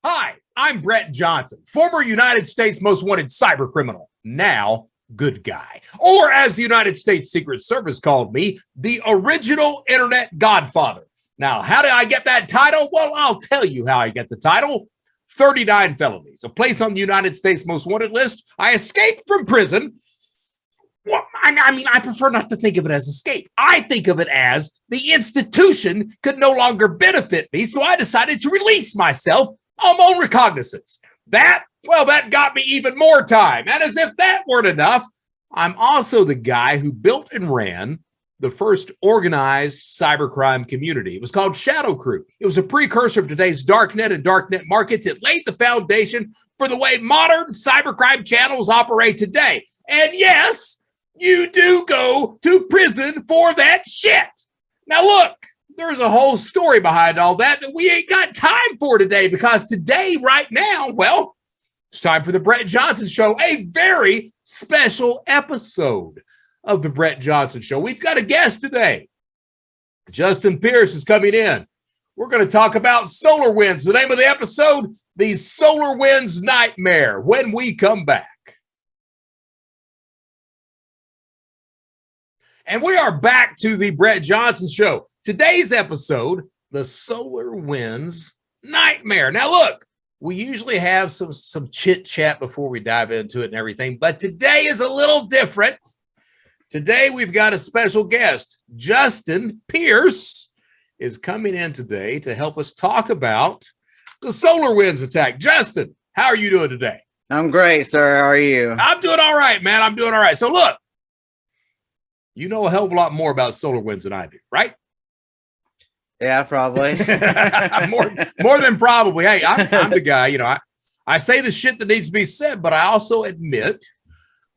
Hi, I'm Brett Johnson, former United States most wanted cyber criminal, now good guy. Or as the United States Secret Service called me, the original internet godfather. Now, how did I get that title? Well, I'll tell you how I get the title. 39 felonies, a place on the United States most wanted list. I escaped from prison. Well, I prefer not to think of it as escape. I think of it as the institution could no longer benefit me, so I decided to release myself on my own recognizance. That got me even more time. And as if that weren't enough, I'm also the guy who built and ran the first organized cybercrime community. It was called Shadow Crew. It was a precursor of today's darknet and darknet markets. It laid the foundation for the way modern cybercrime channels operate today. And yes, you do go to prison for that shit. Now look, there's a whole story behind all that we ain't got time for today, because today, right now, well, it's time for the Brett Johnson Show, a very special episode of the Brett Johnson Show. We've got a guest today. Justin Pierce is coming in. We're going to talk about Solarwinds. The name of the episode, the Solarwinds Nightmare, when we come back. And we are back to the Brett Johnson Show. Today's episode, the Solarwinds Nightmare. Now, look, we usually have some chit-chat before we dive into it and everything, but today is a little different. Today, we've got a special guest. Justin Pierce is coming in today to help us talk about the Solarwinds attack. Justin, how are you doing today? I'm great, sir. How are you? I'm doing all right, man. I'm doing all right. So, look, you know a hell of a lot more about Solarwinds than I do, right? Yeah, probably. more than probably. Hey, I'm the guy, I say the shit that needs to be said, but I also admit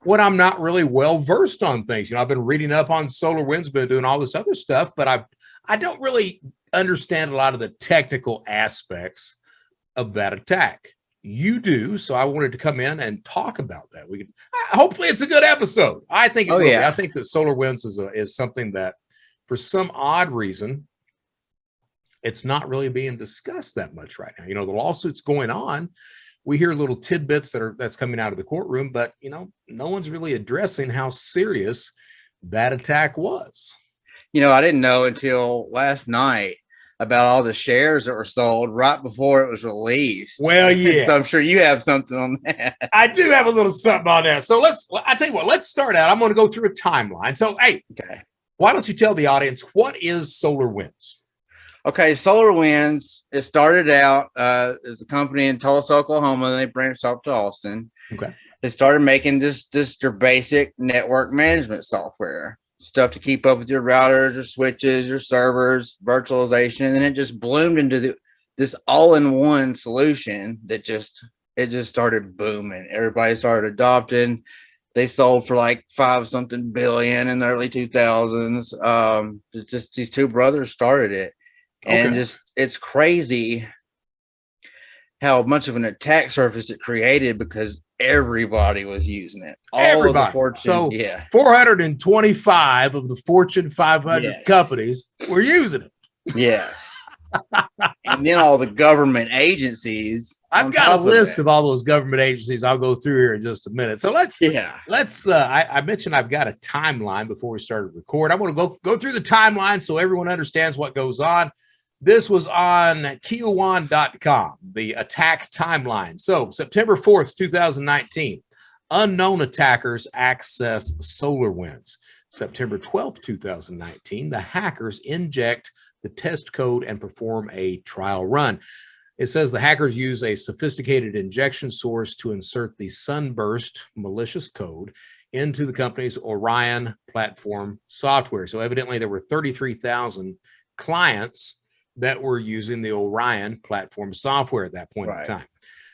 when I'm not really well versed on things. I've been reading up on Solarwinds, been doing all this other stuff, but I don't really understand a lot of the technical aspects of that attack. You do, so I wanted to come in and talk about that. We can hopefully it's a good episode. I think it will be. I think that Solarwinds is something that, for some odd reason, it's not really being discussed that much right now. The lawsuit's going on. We hear little tidbits that's coming out of the courtroom, but no one's really addressing how serious that attack was. I didn't know until last night about all the shares that were sold right before it was released. Well, yeah. So I'm sure you have something on that. I do have a little something on that. So I tell you what, let's start out. I'm going to go through a timeline. So, hey, okay. Why don't you tell the audience, what is Solarwinds? Okay, Solarwinds, it started out as a company in Tulsa, Oklahoma, and they branched off to Austin. Okay. They started making just your basic network management software, stuff to keep up with your routers, your switches, your servers, virtualization, and then it just bloomed into this all-in-one solution that just started booming. Everybody started adopting. They sold for like $5-something billion in the early 2000s. Just these two brothers started it. And it's crazy how much of an attack surface it created, because everybody was using it. Everybody. 425 of the Fortune 500 companies were using it. Yes. And then all the government agencies. I've got a list of all those government agencies I'll go through here in just a minute. So I mentioned I've got a timeline before we started to record. I want to go through the timeline so everyone understands what goes on. This was on Kiwan.com, the attack timeline. So September 4th, 2019, unknown attackers access Solarwinds. September 12th, 2019, the hackers inject the test code and perform a trial run. It says the hackers use a sophisticated injection source to insert the Sunburst malicious code into the company's Orion platform software. So evidently there were 33,000 clients that were using the Orion platform software at that point in time.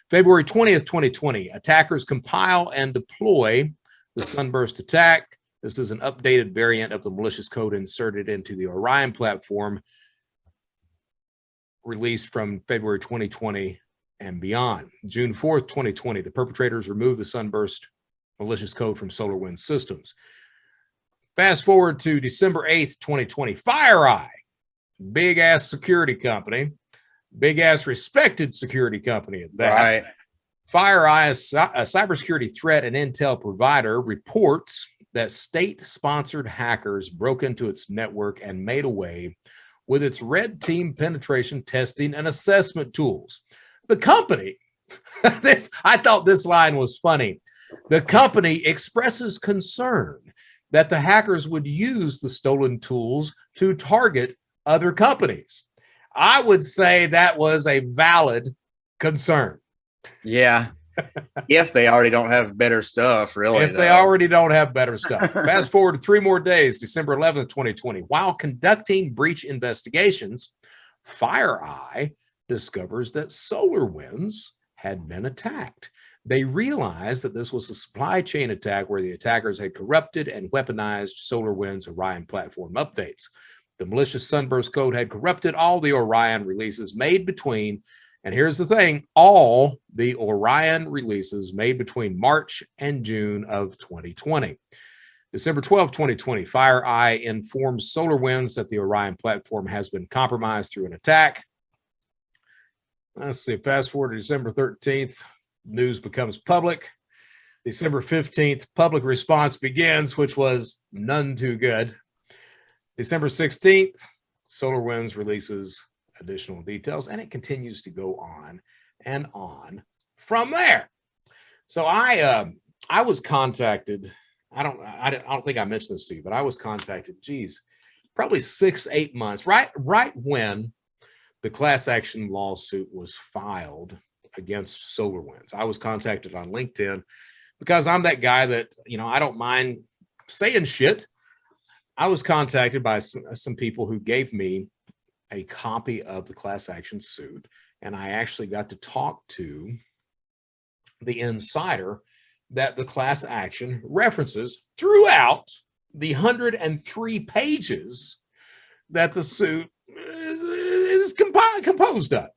February 20th, 2020, attackers compile and deploy the Sunburst attack. This is an updated variant of the malicious code inserted into the Orion platform, released from February 2020 and beyond. June 4th, 2020, the perpetrators removed the Sunburst malicious code from Solarwinds systems. Fast forward to December 8th, 2020, FireEye, big ass security company, Big ass respected security company at that. Right. FireEye, a cybersecurity threat and intel provider, reports that state-sponsored hackers broke into its network and made away with its red team penetration testing and assessment tools. The company, I thought this line was funny. The company expresses concern that the hackers would use the stolen tools to target other companies. I would say that was a valid concern. Yeah. If they already don't have better stuff, really. If they already don't have better stuff. Fast forward to 3 more days, December 11th, 2020. While conducting breach investigations, FireEye discovers that Solarwinds had been attacked. They realized that this was a supply chain attack where the attackers had corrupted and weaponized Solarwinds Orion platform updates. The malicious Sunburst code had corrupted all the Orion releases made between, and here's the thing, all the Orion releases made between March and June of 2020. December 12, 2020, FireEye informs Solarwinds that the Orion platform has been compromised through an attack. Let's see, fast forward to December 13th, news becomes public. December 15th, public response begins, which was none too good. December 16th, Solarwinds releases additional details, and it continues to go on and on from there. So I was contacted. I don't think I mentioned this to you, but I was contacted, probably 6-8 months, right when the class action lawsuit was filed against Solarwinds. I was contacted on LinkedIn because I'm that guy that, I don't mind saying shit. I was contacted by some people who gave me a copy of the class action suit, and I actually got to talk to the insider that the class action references throughout the 103 pages that the suit is composed of.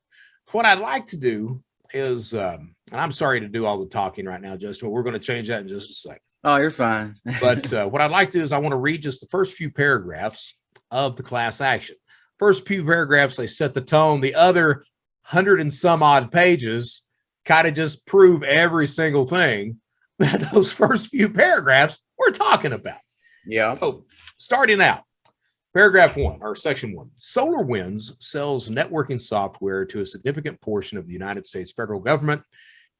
What I'd like to do is, and I'm sorry to do all the talking right now, Justin, but we're going to change that in just a second. Oh, you're fine. But what I'd like to do is I want to read just the first few paragraphs of the class action. First few paragraphs, they set the tone. The other 100 and some odd pages kind of just prove every single thing that those first few paragraphs we're talking about. Yeah. So starting out, paragraph 1 or section 1, Solarwinds sells networking software to a significant portion of the United States federal government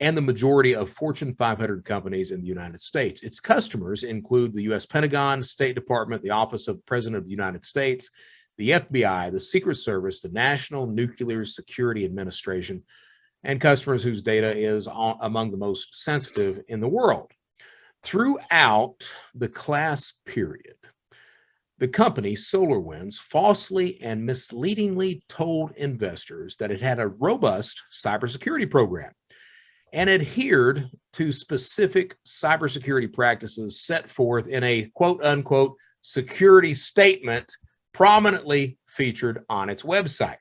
and the majority of Fortune 500 companies in the United States. Its customers include the U.S. Pentagon, State Department, the Office of the President of the United States, the FBI, the Secret Service, the National Nuclear Security Administration, and customers whose data is among the most sensitive in the world. Throughout the class period, the company Solarwinds falsely and misleadingly told investors that it had a robust cybersecurity program and adhered to specific cybersecurity practices set forth in a quote-unquote security statement prominently featured on its website.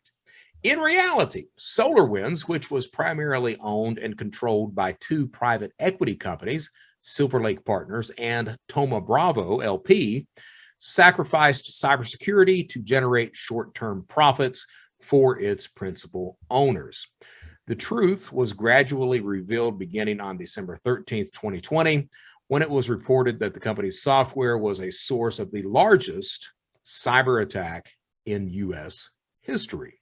In reality, Solarwinds, which was primarily owned and controlled by 2 private equity companies, Silver Lake Partners and Thoma Bravo LP, sacrificed cybersecurity to generate short-term profits for its principal owners. The truth was gradually revealed beginning on December 13th, 2020, when it was reported that the company's software was a source of the largest cyber attack in U.S. history.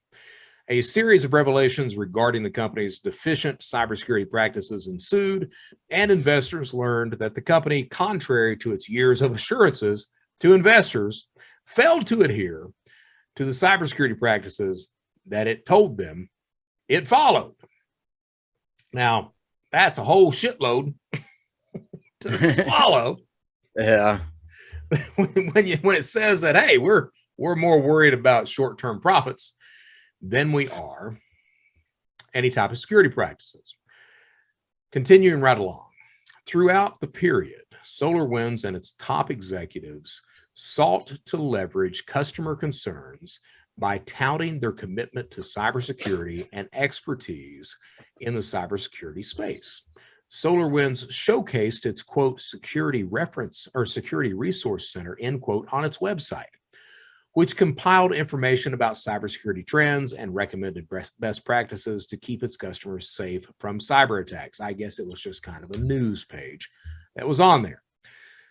A series of revelations regarding the company's deficient cybersecurity practices ensued, and investors learned that the company, contrary to its years of assurances to investors, failed to adhere to the cybersecurity practices that it told them it followed. Now, that's a whole shitload to swallow. Yeah. when it says that, hey, we're more worried about short-term profits than we are any type of security practices. Continuing right along, throughout the period, Solarwinds and its top executives sought to leverage customer concerns by touting their commitment to cybersecurity and expertise in the cybersecurity space. Solarwinds showcased its quote security reference or security resource center end quote on its website. which compiled information about cybersecurity trends and recommended best practices to keep its customers safe from cyber attacks. I guess it was just kind of a news page that was on there.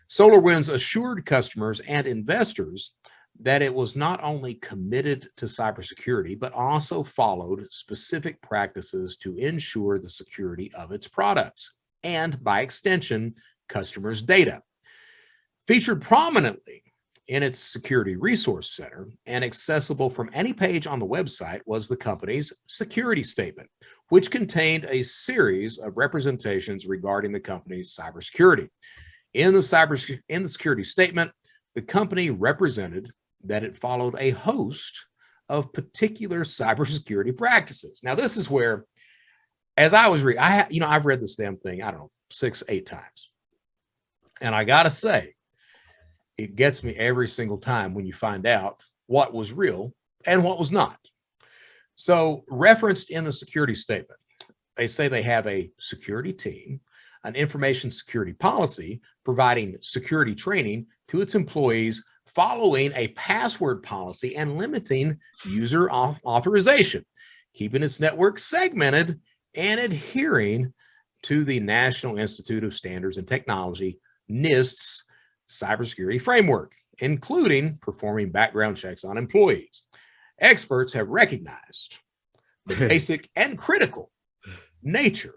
Solarwinds assured customers and investors that it was not only committed to cybersecurity, but also followed specific practices to ensure the security of its products and, by extension, customers' data. Featured prominently in its Security Resource Center and accessible from any page on the website was the company's security statement, which contained a series of representations regarding the company's cybersecurity. In the security statement, the company represented that it followed a host of particular cybersecurity practices. Now, this is where, as I was reading, I've read this damn thing, I don't know, 6-8 times. And I got to say, it gets me every single time when you find out what was real and what was not. So, referenced in the security statement, they say they have a security team, an information security policy, providing security training to its employees, following a password policy and limiting user authorization, keeping its network segmented, and adhering to the National Institute of Standards and Technology, NIST's cybersecurity framework, including performing background checks on employees. Experts have recognized the basic and critical nature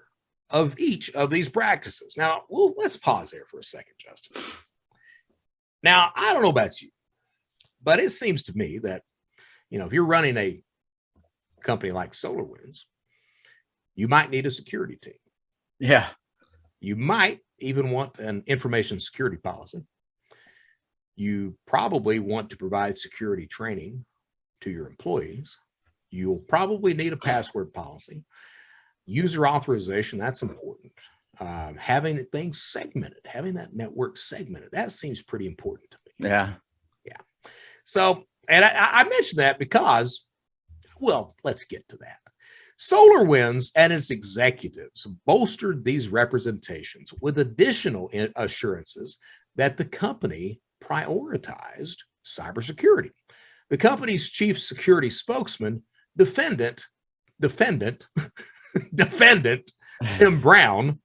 of each of these practices. Now, let's pause there for a second, Justin. Now, I don't know about you, but it seems to me that, if you're running a company like SolarWinds, you might need a security team. Yeah. You might even want an information security policy. You probably want to provide security training to your employees. You'll probably need a password policy. User authorization, that's important. Having things segmented, having that network segmented, that seems pretty important to me. Yeah. So, and I mentioned that because, let's get to that. SolarWinds and its executives bolstered these representations with additional assurances that the company prioritized cybersecurity. The company's chief security spokesman, defendant Tim Brown,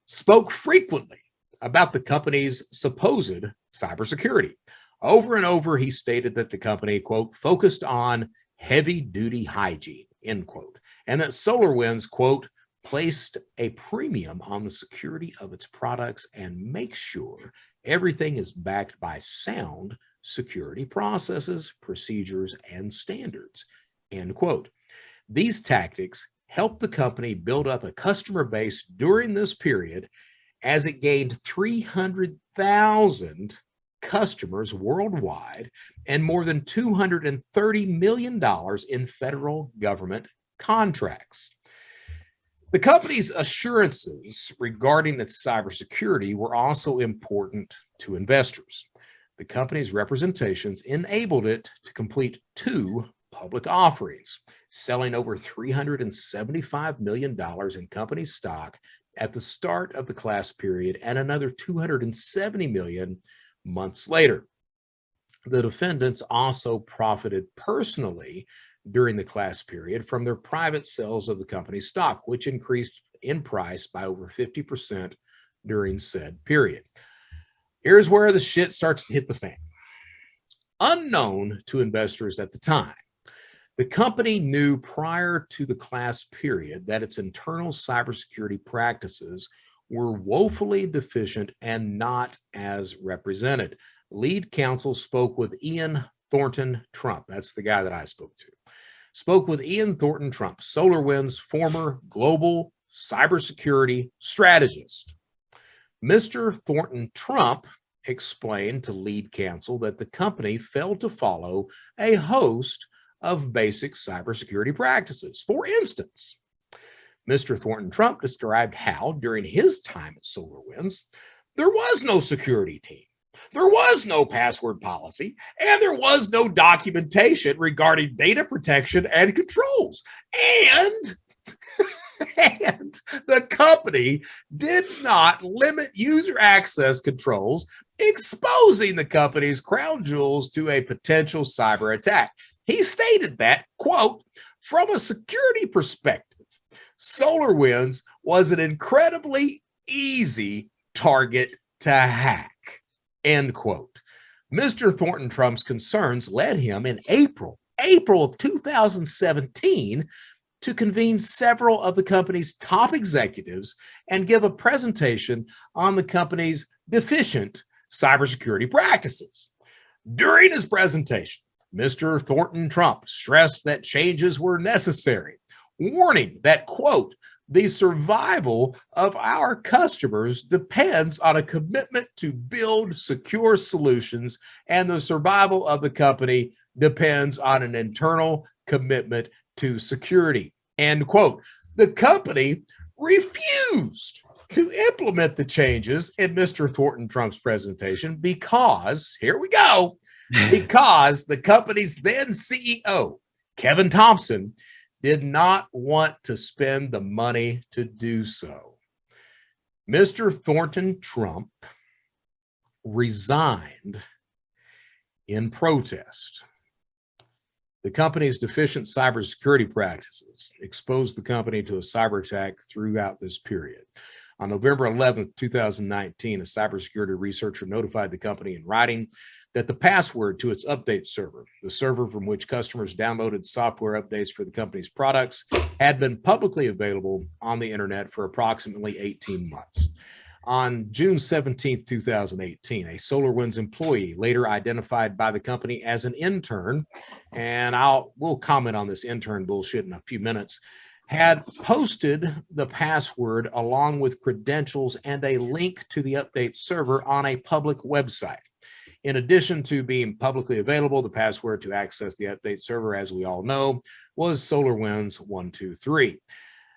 spoke frequently about the company's supposed cybersecurity. Over and over, he stated that the company, quote, focused on heavy-duty hygiene, end quote, and that SolarWinds, quote, placed a premium on the security of its products and makes sure everything is backed by sound security processes, procedures, and standards, end quote. These tactics helped the company build up a customer base during this period as it gained 300,000 customers worldwide and more than $230 million in federal government contracts. The company's assurances regarding its cybersecurity were also important to investors. The company's representations enabled it to complete 2 public offerings, selling over $375 million in company stock at the start of the class period and another $270 million months later. The defendants also profited personally during the class period from their private sales of the company's stock, which increased in price by over 50% during said period. Here's where the shit starts to hit the fan. Unknown to investors at the time, the company knew prior to the class period that its internal cybersecurity practices were woefully deficient and not as represented. Lead counsel spoke with Ian Thornton Trump. That's the guy that I spoke to. Spoke with Ian Thornton Trump, SolarWinds' former global cybersecurity strategist. Mr. Thornton Trump explained to lead counsel that the company failed to follow a host of basic cybersecurity practices. For instance, Mr. Thornton Trump described how, during his time at SolarWinds, there was no security team, there was no password policy, and there was no documentation regarding data protection and controls. And the company did not limit user access controls, exposing the company's crown jewels to a potential cyber attack. He stated that, quote, from a security perspective, SolarWinds was an incredibly easy target to hack, end quote. Mr. Thornton Trump's concerns led him in April of 2017 to convene several of the company's top executives and give a presentation on the company's deficient cybersecurity practices. During his presentation, Mr. Thornton Trump stressed that changes were necessary, warning that, quote, the survival of our customers depends on a commitment to build secure solutions, and the survival of the company depends on an internal commitment to security, end quote. The company refused to implement the changes in Mr. Thornton Trump's presentation because, here we go, because the company's then CEO, Kevin Thompson, did not want to spend the money to do so. Mr. Thornton Trump resigned in protest. The company's deficient cybersecurity practices exposed the company to a cyber attack throughout this period. On November 11th, 2019, a cybersecurity researcher notified the company in writing that the password to its update server, the server from which customers downloaded software updates for the company's products, had been publicly available on the internet for approximately 18 months. On June 17, 2018, a SolarWinds employee, later identified by the company as an intern, and we'll comment on this intern bullshit in a few minutes, had posted the password along with credentials and a link to the update server on a public website. In addition to being publicly available, the password to access the update server, as we all know, was SolarWinds 123,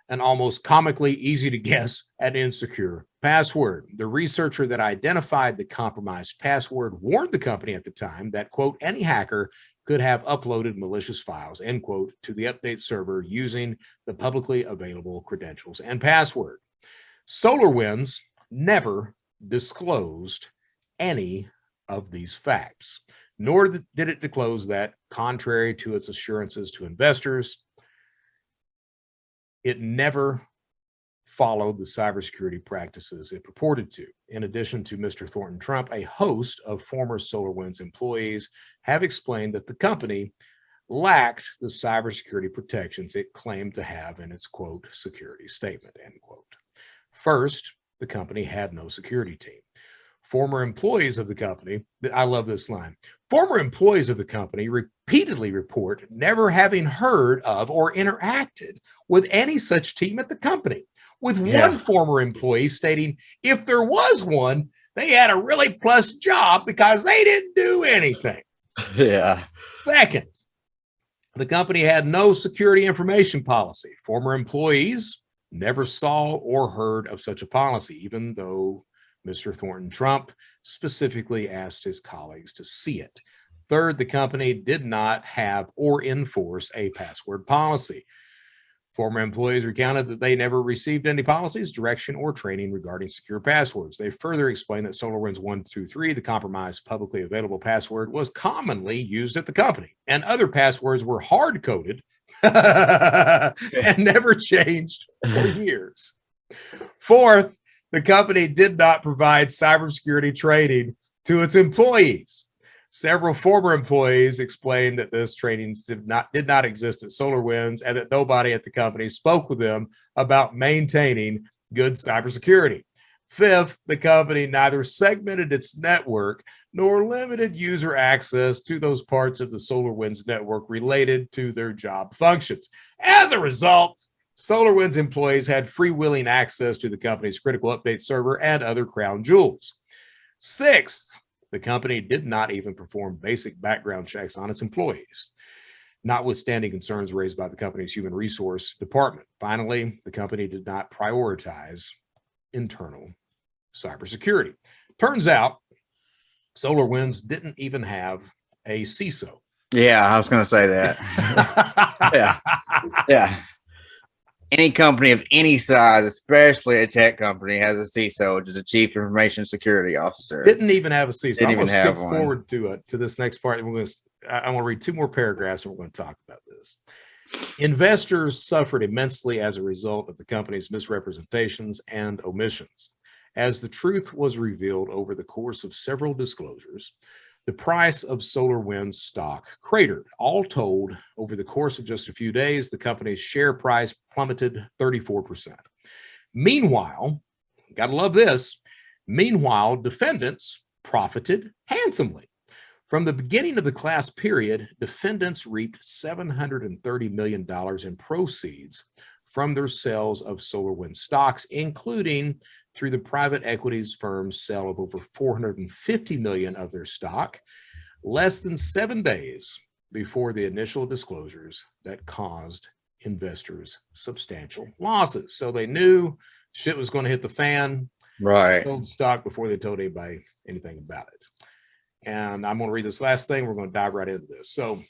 an almost comically easy to guess and insecure password. The researcher that identified the compromised password warned the company at the time that, quote, any hacker could have uploaded malicious files, end quote, to the update server using the publicly available credentials and password. SolarWinds never disclosed any of these facts, nor did it disclose that, contrary to its assurances to investors, it never followed the cybersecurity practices it purported to. In addition to Mr. Thornton Trump, a host of former SolarWinds employees have explained that the company lacked the cybersecurity protections it claimed to have in its, quote, security statement, end quote. First, the company had no security team. Former employees of the company, I love this line, former employees of the company repeatedly report never having heard of or interacted with any such team at the company, with one former employee stating if there was one, they had a really plus job because they didn't do anything. Yeah. Second, the company had no security information policy. Former employees never saw or heard of such a policy, even though Mr. Thornton Trump specifically asked his colleagues to see it. Third, the company did not have or enforce a password policy. Former employees recounted that they never received any policies, direction, or training regarding secure passwords. They further explained that SolarWinds 123, the compromised publicly available password, was commonly used at the company, and other passwords were hard-coded and never changed for years. Fourth, the company did not provide cybersecurity training to its employees. Several former employees explained that this training did not exist at SolarWinds and that nobody at the company spoke with them about maintaining good cybersecurity. Fifth, the company neither segmented its network nor limited user access to those parts of the SolarWinds network related to their job functions. As a result, SolarWinds employees had freewheeling access to the company's critical update server and other crown jewels. Sixth, the company did not even perform basic background checks on its employees, notwithstanding concerns raised by the company's human resource department. Finally, the company did not prioritize internal cybersecurity. Turns out, SolarWinds didn't even have a CISO. Yeah, I was going to say that. Yeah. any company of any size, especially a tech company, has a CISO, which is a Chief Information Security Officer. Didn't even have a CISO. Didn't I'm going even to skip have one. forward to this next part. I want to read 2 more paragraphs, and we're going to talk about this. Investors suffered immensely as a result of the company's misrepresentations and omissions. As the truth was revealed over the course of several disclosures, the price of Solarwinds stock cratered. All told, over the course of just a few days, the company's share price plummeted 34%. Meanwhile, gotta love this, meanwhile, defendants profited handsomely. From the beginning of the class period, defendants reaped $730 million in proceeds from their sales of SolarWinds stocks, including through the private equities firm's sale of over $450 million of their stock, less than 7 days before the initial disclosures that caused investors substantial losses. So they knew shit was going to hit the fan. Right. Sold stock before they told anybody anything about it. And I'm going to read this last thing. We're going to dive right into this. So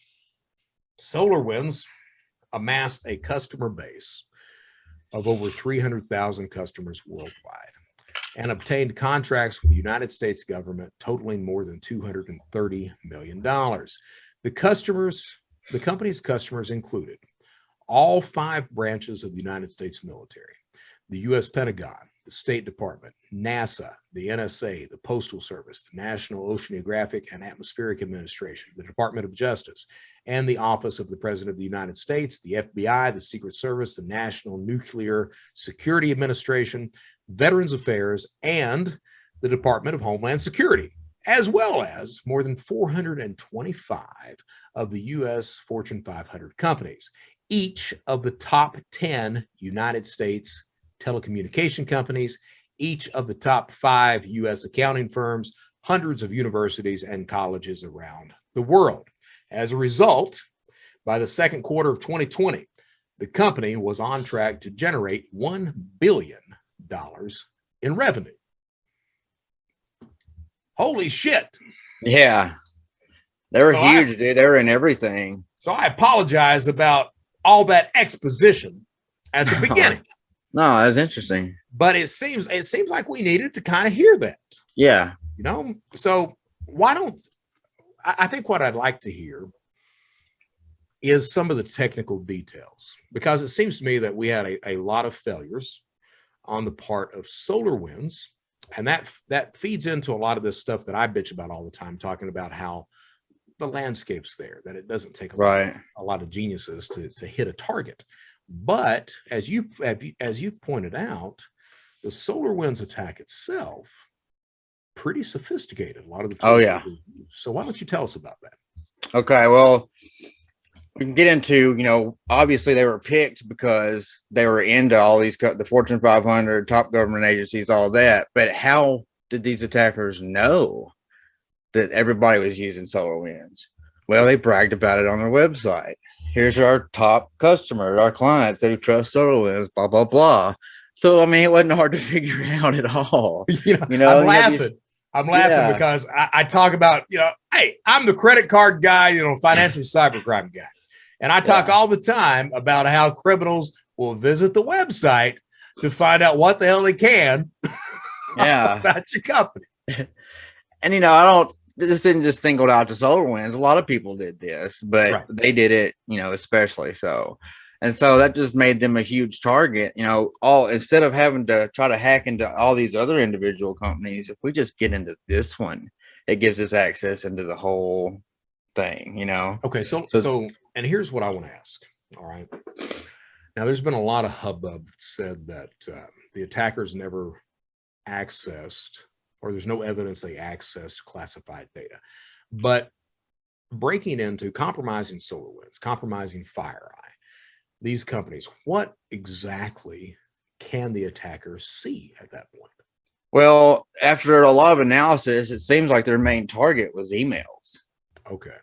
SolarWinds amassed a customer base of over 300,000 customers worldwide and obtained contracts with the United States government totaling more than $230 million. The company's customers included all 5 branches of the United States military, the U.S. Pentagon, the State Department, NASA, the NSA, the Postal Service, the National Oceanographic and Atmospheric Administration, the Department of Justice, and the Office of the President of the United States, the FBI, the Secret Service, the National Nuclear Security Administration, Veterans Affairs, and the Department of Homeland Security, as well as more than 425 of the U.S. Fortune 500 companies, each of the top 10 United States telecommunication companies, each of the top 5 U.S. accounting firms, hundreds of universities and colleges around the world. As a result, by the second quarter of 2020, the company was on track to generate $1 billion in revenue. Holy shit. Yeah. They were huge, dude. They were in everything. So I apologize about all that exposition at the beginning. No, that was interesting. But it seems like we needed to kind of hear that. Yeah. You know, so I think what I'd like to hear is some of the technical details, because it seems to me that we had a lot of failures on the part of SolarWinds, and that feeds into a lot of this stuff that I bitch about all the time, talking about how the landscape's there, that it doesn't take a lot of geniuses to hit a target. But as you've pointed out, the SolarWinds attack itself, pretty sophisticated. A lot of the tools. Oh yeah. So why don't you tell us about that? Okay, well, we can get into, obviously they were picked because they were into all these, the Fortune 500, top government agencies, all that. But how did these attackers know that everybody was using SolarWinds? Well, they bragged about it on their website. Here's our top customer, our clients who trust SolarWinds, blah, blah, blah. So, I mean, it wasn't hard to figure it out at all. I'm laughing. I'm laughing because I talk about, hey, I'm the credit card guy, financial cybercrime guy. And I talk all the time about how criminals will visit the website to find out what the hell they can about your company. And, this didn't just singled out to SolarWinds. A lot of people did this, but they did it, especially so. And so that just made them a huge target, instead of having to try to hack into all these other individual companies, if we just get into this one, it gives us access into the whole thing, Okay. So, and here's what I want to ask. All right. Now, there's been a lot of hubbub that said that the attackers never accessed, or there's no evidence they accessed classified data. But breaking into compromising SolarWinds, compromising FireEye, these companies, what exactly can the attackers see at that point? Well, after a lot of analysis, it seems like their main target was emails. Okay.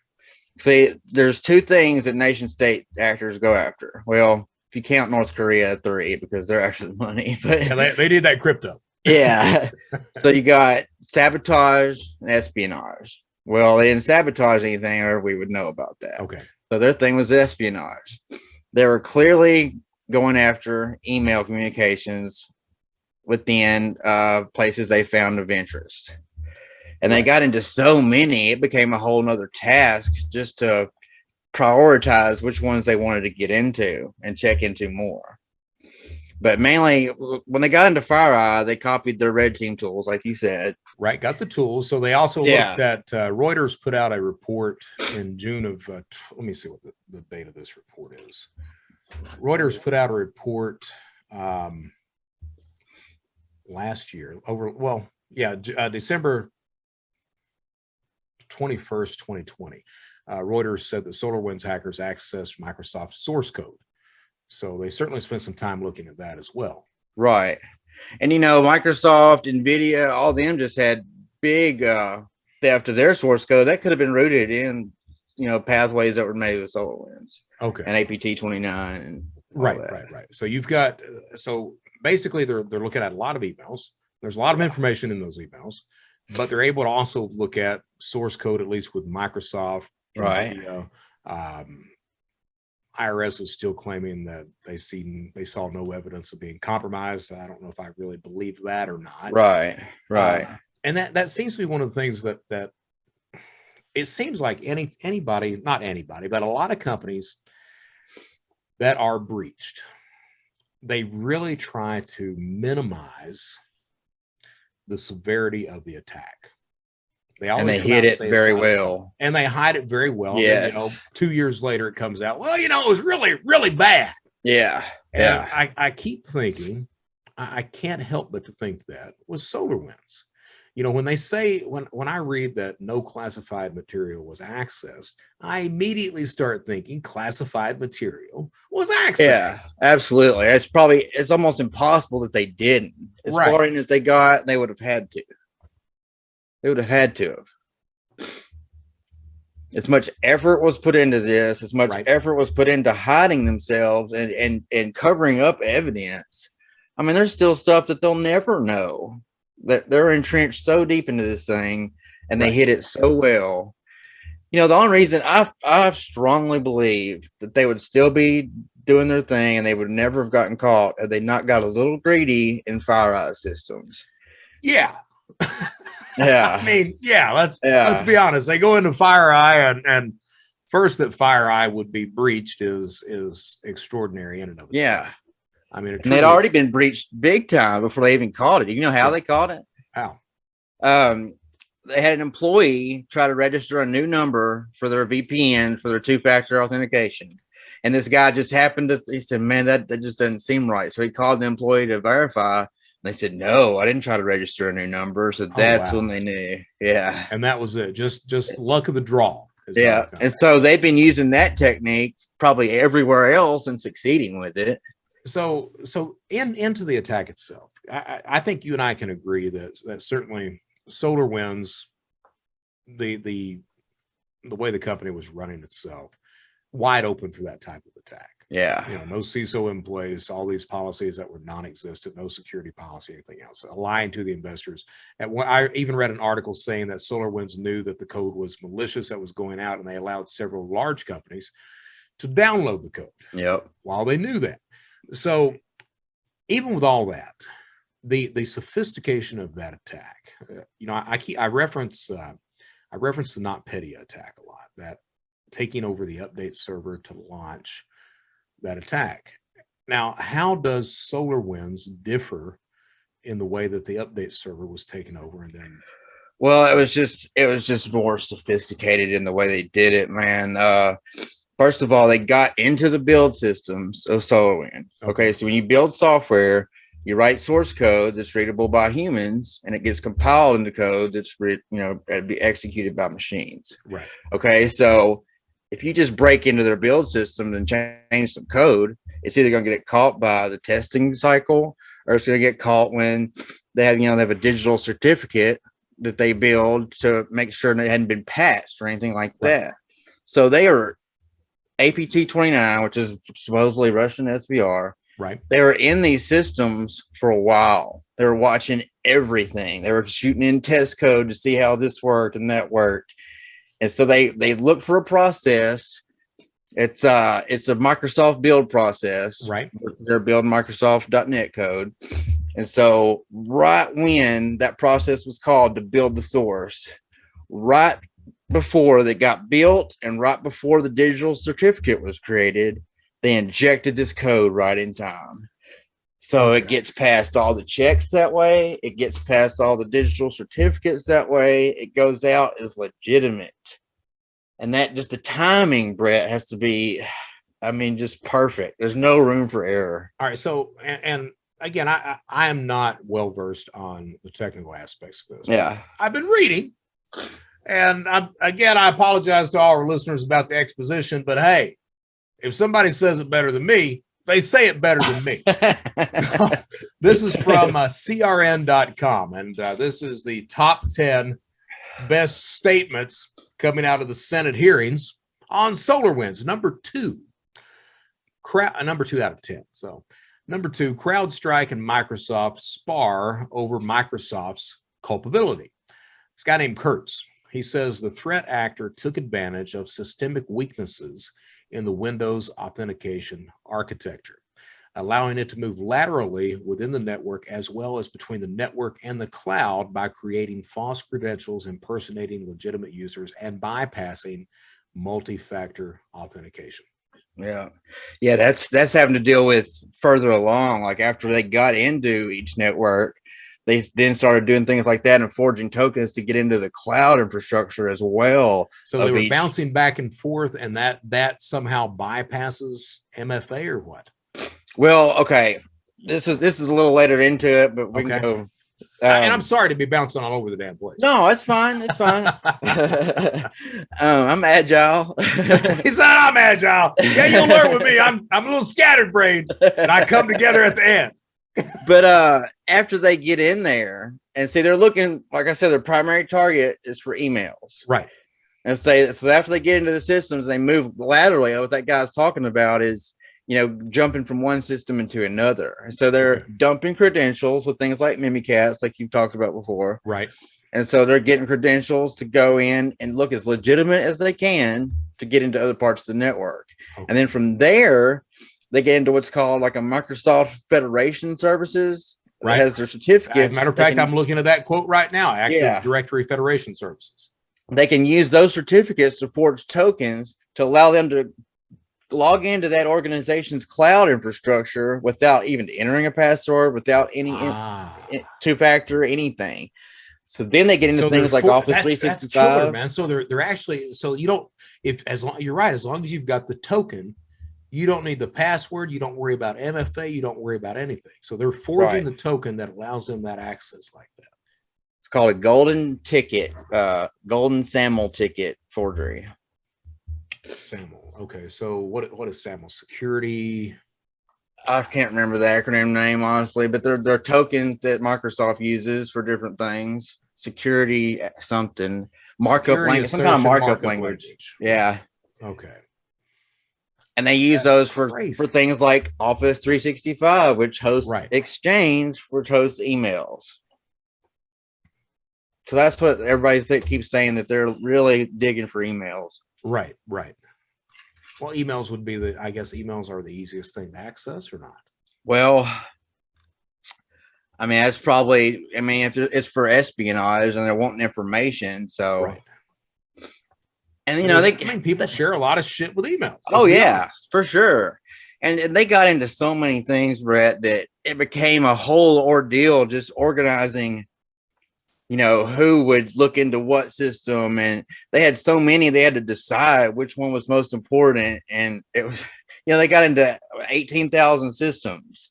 See, there's 2 things that nation state actors go after. Well, if you count North Korea, 3, because they're actually money. But yeah, they did that crypto. Yeah. So you got sabotage and espionage. Well, they didn't sabotage anything, or we would know about that. Okay. So their thing was espionage. They were clearly going after email communications within places they found of interest. And they got into so many, it became a whole nother task just to prioritize which ones they wanted to get into and check into more. But mainly, when they got into FireEye, they copied their red team tools, like you said. Right, got the tools. So they also looked at Reuters put out a report in June of. Let me see what the date of this report is. Reuters put out a report last year December 21st, 2020. Reuters said that SolarWinds hackers accessed Microsoft source code. So they certainly spent some time looking at that as well. Right. And, Microsoft, NVIDIA, all of them just had big theft of their source code. That could have been rooted in, pathways that were made with SolarWinds. Okay. And APT 29 and right. So you've got, so basically they're looking at a lot of emails. There's a lot of information in those emails, but they're able to also look at source code, at least with Microsoft. Right. IRS is still claiming that they saw no evidence of being compromised. I don't know if I really believe that or not. Right. And that seems to be one of the things that it seems like anybody, not anybody, but a lot of companies that are breached, they really try to minimize the severity of the attack. They hid it very well. And they hide it very well. Yeah. And, 2 years later, it comes out, well, it was really, really bad. Yeah. And I keep thinking, I can't help but to think that was SolarWinds. When they say, when I read that no classified material was accessed, I immediately start thinking classified material was accessed. Yeah, absolutely. It's almost impossible that they didn't. As far as they got, they would have had to. They would have had to. As much effort was put into this, as much effort was put into hiding themselves and covering up evidence. I mean, there's still stuff that they'll never know. That they're entrenched so deep into this thing, and they hit it so well. The only reason I strongly believe that they would still be doing their thing and they would never have gotten caught had they not got a little greedy in FireEye systems. Yeah. Yeah. I mean, let's be honest. They go into FireEye and first that FireEye would be breached is extraordinary in and of itself. Yeah. I mean, and they'd already been breached big time before they even caught it. You know how they caught it? How? They had an employee try to register a new number for their VPN for their two-factor authentication. And this guy just he said, man, that just doesn't seem right. So he called the employee to verify. And they said, no, I didn't try to register a new number. So that's when they knew. Yeah. And that was it. Just luck of the draw. Yeah. And so they've been using that technique probably everywhere else and succeeding with it. So into the attack itself, I think you and I can agree that certainly SolarWinds, the way the company was running itself, wide open for that type of attack. Yeah. No CISO in place, all these policies that were non-existent, no security policy, anything else, lying to the investors. And I even read an article saying that SolarWinds knew that the code was malicious that was going out, and they allowed several large companies to download the code. Yep. While they knew that. So even with all that, the sophistication of that attack, I reference the NotPetya attack a lot, that taking over the update server to launch that attack. Now, how does SolarWinds differ in the way that the update server was taken over? And then, well, it was just more sophisticated in the way they did it, man. First of all, they got into the build systems of SolarWinds. Okay, so when you build software, you write source code that's readable by humans, and it gets compiled into code that's to be executed by machines. Right. Okay, so if you just break into their build systems and change some code, it's either going to get caught by the testing cycle, or it's going to get caught when they have a digital certificate that they build to make sure that it hadn't been patched or anything like that. So they are APT 29, which is supposedly Russian SVR. Right. They were in these systems for a while. They were watching everything. They were shooting in test code to see how this worked and that worked. And so they looked for a process It's a Microsoft build process. Right. They're building Microsoft.NET code. And so right when that process was called to build the source, right before they got built and right before the digital certificate was created, they injected this code right in time. So it gets past all the checks that way. It gets past all the digital certificates that way. It goes out as legitimate. And that just the timing, Brett, has to be, I mean, just perfect. There's no room for error. All right. So, and again, I am not well versed on the technical aspects of this. Yeah. I've been reading, and I apologize to all our listeners about the exposition, but hey, if somebody says it better than me, they say it better than me. This is from crn.com, and this is the top 10 best statements coming out of the Senate hearings on SolarWinds. Number 2 out of 10. So number 2, CrowdStrike and Microsoft spar over Microsoft's culpability. This guy named Kurtz, he says the threat actor took advantage of systemic weaknesses in the Windows authentication architecture, allowing it to move laterally within the network as well as between the network and the cloud by creating false credentials, impersonating legitimate users, and bypassing multi-factor authentication. Yeah. That's having to deal with further along. Like after they got into each network, they then started doing things like that and forging tokens to get into the cloud infrastructure as well. So they were bouncing back and forth, and that somehow bypasses MFA or what? Well, okay. This is a little later into it, but we can go. And I'm sorry to be bouncing all over the damn place. No, it's fine. It's fine. I'm agile. He said, I'm agile. Yeah, you'll learn with me. I'm a little scatterbrained, and I come together at the end. But after they get in there and see, they're looking, like I said, their primary target is for emails. Right. And so after they get into the systems, they move laterally. What that guy's talking about is, jumping from one system into another. And so they're dumping credentials with things like Mimikatz, like you've talked about before. Right. And so they're getting credentials to go in and look as legitimate as they can to get into other parts of the network. Okay. And then from there, they get into what's called like a Microsoft Federation Services. Right. That has their certificate. As a matter of fact, I'm looking at that quote right now, Active Directory Federation Services. They can use those certificates to forge tokens to allow them to log into that organization's cloud infrastructure without even entering a password, without any two-factor anything. So then they get into things like Office 365. That's killer, man. So they're actually, so you don't, you're right, as long as you've got the token, you don't need the password, you don't worry about MFA, you don't worry about anything. So they're forging the token that allows them that access like that. It's called a golden ticket, golden SAML ticket forgery. SAML. Okay, so what is SAML? Security? I can't remember the acronym name, honestly, but they're tokens that Microsoft uses for different things. Security something. Markup language, some kind of markup language. Yeah. Okay. And they use those for things like Office 365, which hosts Exchange, which hosts emails. So that's what everybody keeps saying, that they're really digging for emails. Right. Well, emails would be emails are the easiest thing to access or not? Well, I mean, that's probably, if it's for espionage and they're wanting information. So, right. And, people share a lot of shit with emails. Oh, yeah, for sure. And they got into so many things, Brett, that it became a whole ordeal just organizing, who would look into what system. And they had so many, they had to decide which one was most important. And it was, they got into 18,000 systems,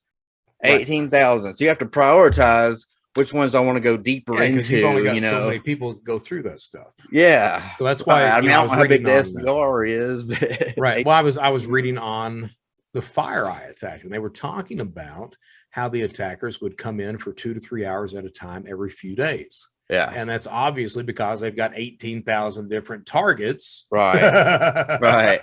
18,000. So you have to prioritize which ones I want to go deeper into. You've only got so many people go through that stuff. Yeah. So that's why I don't know how big the SBR is. But right. Well, I was reading on the FireEye attack, and they were talking about how the attackers would come in for 2 to 3 hours at a time every few days. Yeah. And that's obviously because they've got 18,000 different targets. Right. Right.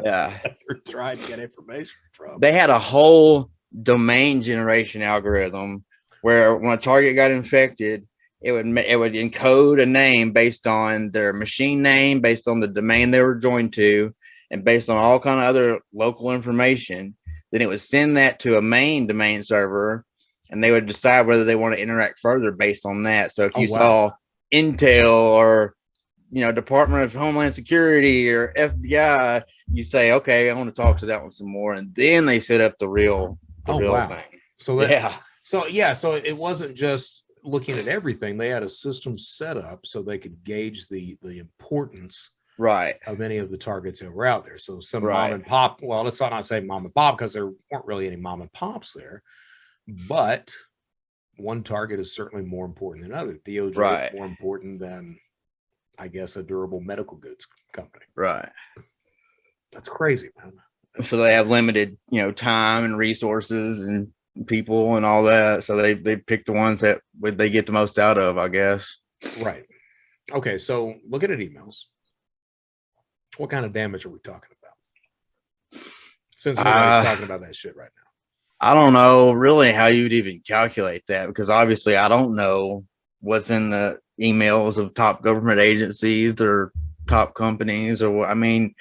Yeah. They're trying to get information from. They had a whole domain generation algorithm where when a target got infected, it would encode a name based on their machine name, based on the domain they were joined to. and based on all kind of other local information, then it would send that to a main domain server, and they would decide whether they want to interact further based on that. So if Oh, you wow. saw Intel or Department of Homeland Security or FBI, you say, okay, I want to talk to that one some more, and then they set up the real wow. thing. So so it wasn't just looking at everything. They had a system set up so they could gauge the importance right of any of the targets that were out there. So some right. mom and pop, well, let's not say mom and pop because there weren't really any mom and pops there, but one target is certainly more important than other. DOJ right. is more important than, I guess, a durable medical goods company. Right. That's crazy, man. So they have limited, time and resources and people and all that. So they pick the ones that they get the most out of, I guess. Right. Okay. So looking at emails, what kind of damage are we talking about? Since everybody's talking about that shit right now. I don't know really how you'd even calculate that, because obviously I don't know what's in the emails of top government agencies or top companies, or I mean,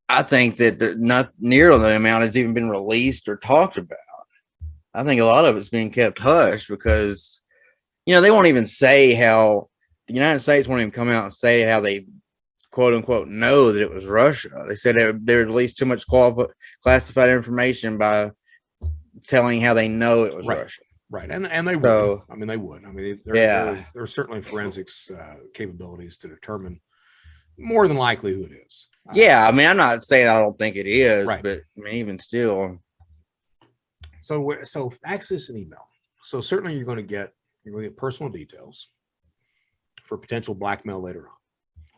I think that not near the amount has even been released or talked about. I think a lot of it's being kept hush because, they won't even say how the United States won't even come out and say how they quote unquote know that it was Russia. They said they released too much classified information by telling how they know it was Russia. Right. And they would. I mean, they would. I mean, there are certainly forensics capabilities to determine more than likely who it is. Yeah. I mean, I'm not saying I don't think it is, right. But I mean, even still. So access an email. So certainly you're going to get personal details for potential blackmail later on,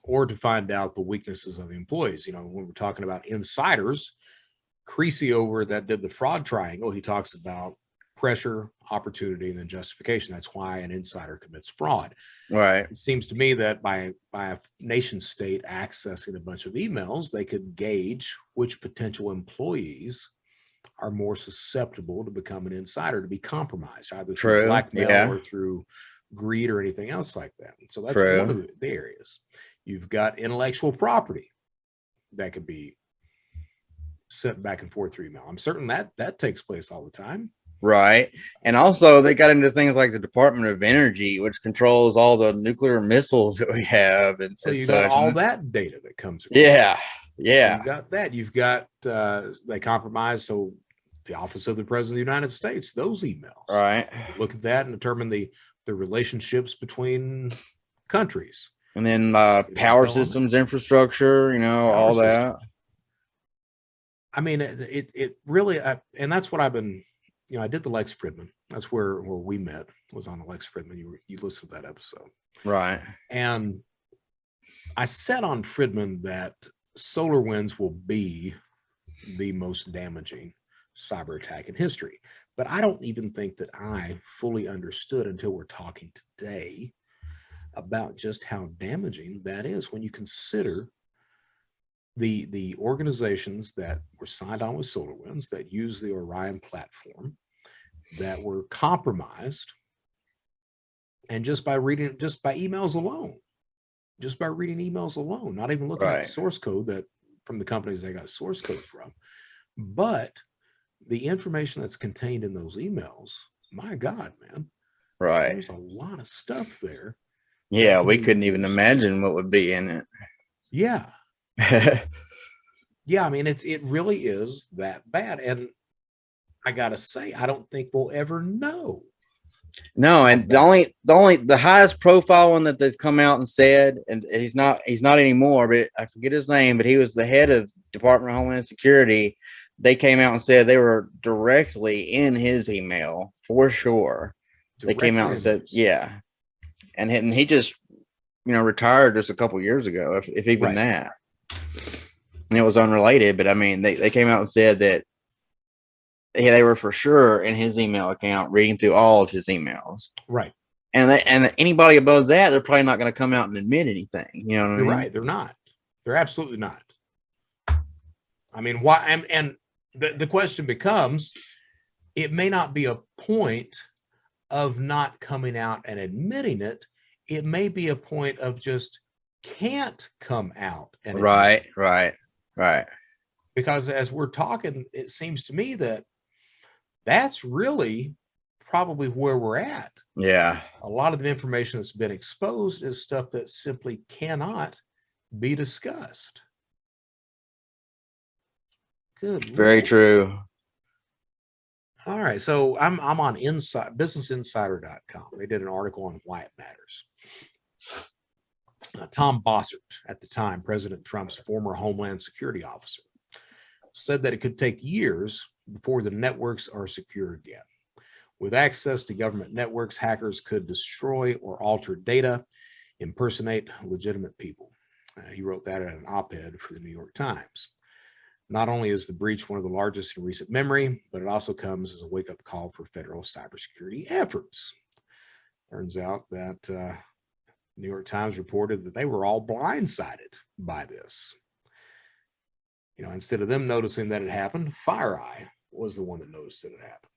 or to find out the weaknesses of the employees. When we're talking about insiders, Creasy over that did the fraud triangle, he talks about pressure, opportunity, and then justification. That's why an insider commits fraud. Right. It seems to me that by a nation state accessing a bunch of emails, they could gauge which potential employees are more susceptible to become an insider, to be compromised, either through blackmail or through greed or anything else like that. And so that's one of the areas. You've got intellectual property that could be sent back and forth through email. I'm certain that takes place all the time. Right. And also they got into things like the Department of Energy, which controls all the nuclear missiles that we have. And so you got all that data that comes across. Yeah. So you got that. You've got they compromise. So the Office of the President of the United States, those emails. Right. Look at that and determine the relationships between countries. And then power systems, infrastructure, all that. I mean, it really, and that's what I've been, I did the Lex Fridman. That's where we met, was on the Lex Fridman. You listened to that episode. Right. And I said on Fridman that Solarwinds will be the most damaging cyber attack in history. But I don't even think that I fully understood until we're talking today about just how damaging that is when you consider the organizations that were signed on with SolarWinds, that use the Orion platform, that were compromised, and just by reading emails alone, not even looking at source code that from the companies they got source code from, but the information that's contained in those emails, my God, man. Right. There's a lot of stuff there. Yeah, we couldn't even imagine what would be in it. Yeah. Yeah, I mean, it really is that bad. And I gotta say, I don't think we'll ever know. No, and the highest profile one that they've come out and said, and he's not anymore, but I forget his name, but he was the head of Department of Homeland Security. They came out and said they were directly in his email for sure. They came out and said, yeah. And he just, retired just a couple years ago, if even that. And it was unrelated, but I mean, they came out and said that they were for sure in his email account, reading through all of his emails. Right. And anybody above that, they're probably not going to come out and admit anything. You know what I mean? Right. They're not. They're absolutely not. I mean, why? And the question becomes, it may not be a point of not coming out and admitting it. It may be a point of just can't come out. And right. Right. Because as we're talking, it seems to me that that's really probably where we're at. Yeah. A lot of the information that's been exposed is stuff that simply cannot be discussed. Good Very Lord. true. All right, so I'm on businessinsider.com. They did an article on why it matters. Tom Bossert, at the time President Trump's former Homeland Security officer, said that it could take years before the networks are secure again. With access to government networks, hackers could destroy or alter data, impersonate legitimate people. He wrote that in an op-ed for the New York Times. Not only is the breach one of the largest in recent memory, but it also comes as a wake-up call for federal cybersecurity efforts. Turns out that New York Times reported that they were all blindsided by this. You know, instead of them noticing that it happened, FireEye was the one that noticed that it happened.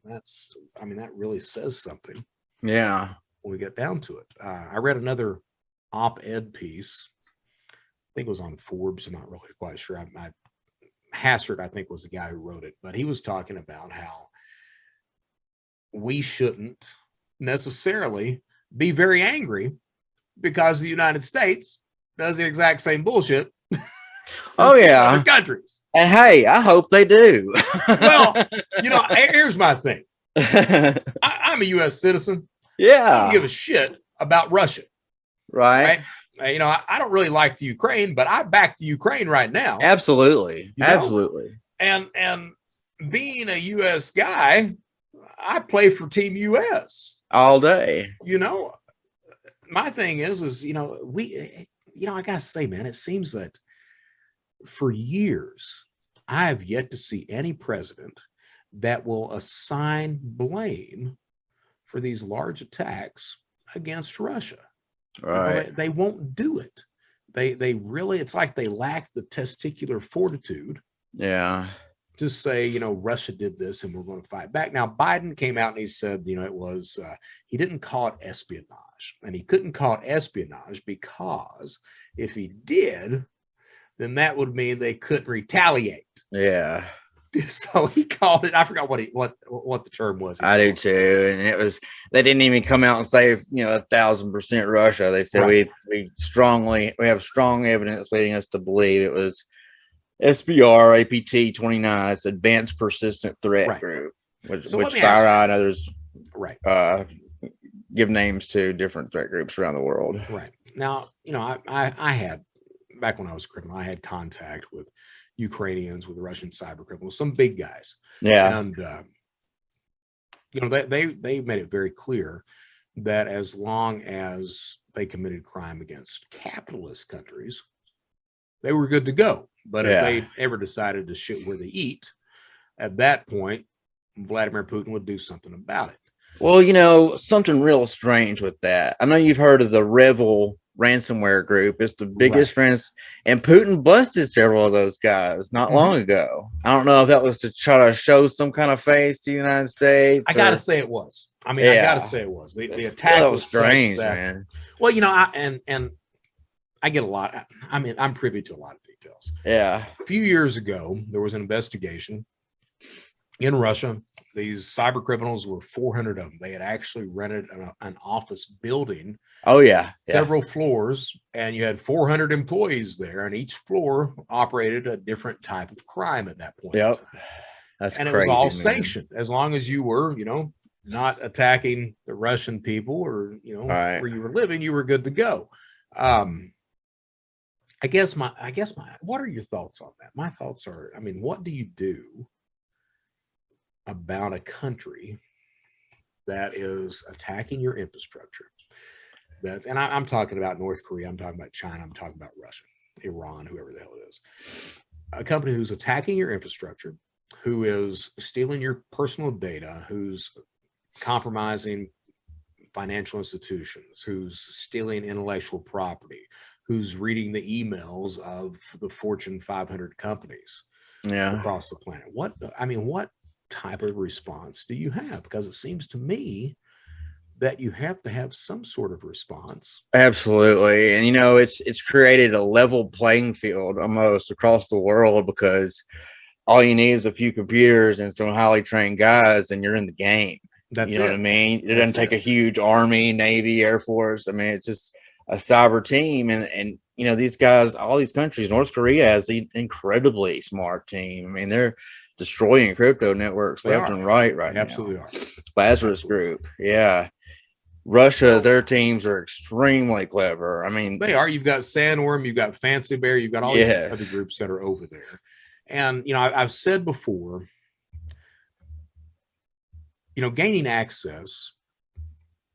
And that's, I mean, that really says something. Yeah. When we get down to it. I read another op-ed piece. I think it was on Forbes. I'm not really quite sure. Hassard, I think, was the guy who wrote it, but he was talking about how we shouldn't necessarily be very angry because the United States does the exact same bullshit. Oh yeah, other countries. And hey, I hope they do. Well, you know, here's my thing. I'm a U.S. citizen. Yeah. I don't give a shit about Russia. Right. You know, I don't really like the Ukraine, but I back the Ukraine right now. Absolutely. You know? Absolutely. And being a U.S. guy, I play for Team U.S. all day. You know, my thing is, you know, I gotta say, man, it seems that for years, I have yet to see any president that will assign blame for these large attacks against Russia. Right. You know, they won't do it. They really, it's like they lack the testicular fortitude. Yeah. To say, you know, Russia did this and we're going to fight back. Now, Biden came out and he said, you know, it was, he didn't call it espionage, and he couldn't call it espionage because if he did, then that would mean they couldn't retaliate. Yeah. So he called it, I forgot what the term was. I do too. And it was, they didn't even come out and say, you know, 1,000% Russia. They said right. we have strong evidence leading us to believe it was SPR APT 29. It's Advanced Persistent Threat Group, which FireEye and others give names to different threat groups around the world. Right. Now, you know, I had, back when I was a criminal, I had contact with Ukrainians, with Russian cyber criminals, some big guys. Yeah. And, you know, they made it very clear that as long as they committed crime against capitalist countries, they were good to go. But if they ever decided to shit where they eat, at that point, Vladimir Putin would do something about it. Well, you know, something real strange with that. I know you've heard of the Revel ransomware group. It's the biggest and Putin busted several of those guys not long ago. I don't know if that was to try to show some kind of face to the United States. I gotta say it was. I mean, I gotta say it was. The attack was strange, that, man. Well, you know, I get a lot. I mean, I'm privy to a lot of details. Yeah. A few years ago, there was an investigation in Russia. These cyber criminals were 400 of them. They had actually rented an office building. Oh, yeah. Several floors, and you had 400 employees there, and each floor operated a different type of crime at that point. Yep. That's and crazy, it was all man. sanctioned as long as you were, you know, not attacking the Russian people or, you know, where you were living, you were good to go. I guess what are your thoughts on that? My thoughts are, I mean, what do you do about a country that is attacking your infrastructure? And I'm talking about North Korea, I'm talking about China, I'm talking about Russia, Iran, whoever the hell it is. A company who's attacking your infrastructure, who is stealing your personal data, who's compromising financial institutions, who's stealing intellectual property, who's reading the emails of the Fortune 500 companies across the planet. What type of response do you have? Because it seems to me that you have to have some sort of response. Absolutely. And it's created a level playing field almost across the world, because all you need is a few computers and some highly trained guys and you're in the game. That's You know it. what I mean? It That's doesn't take it. a huge army, navy, air force. I mean, it's just a cyber team, and these guys, all these countries, North Korea has an incredibly smart team. I mean, they're destroying crypto networks left and right They now. absolutely are. Lazarus Group, yeah. Russia, their teams are extremely clever. I mean, They are. You've got Sandworm, you've got Fancy Bear, you've got all these other groups that are over there. And I've said before, gaining access,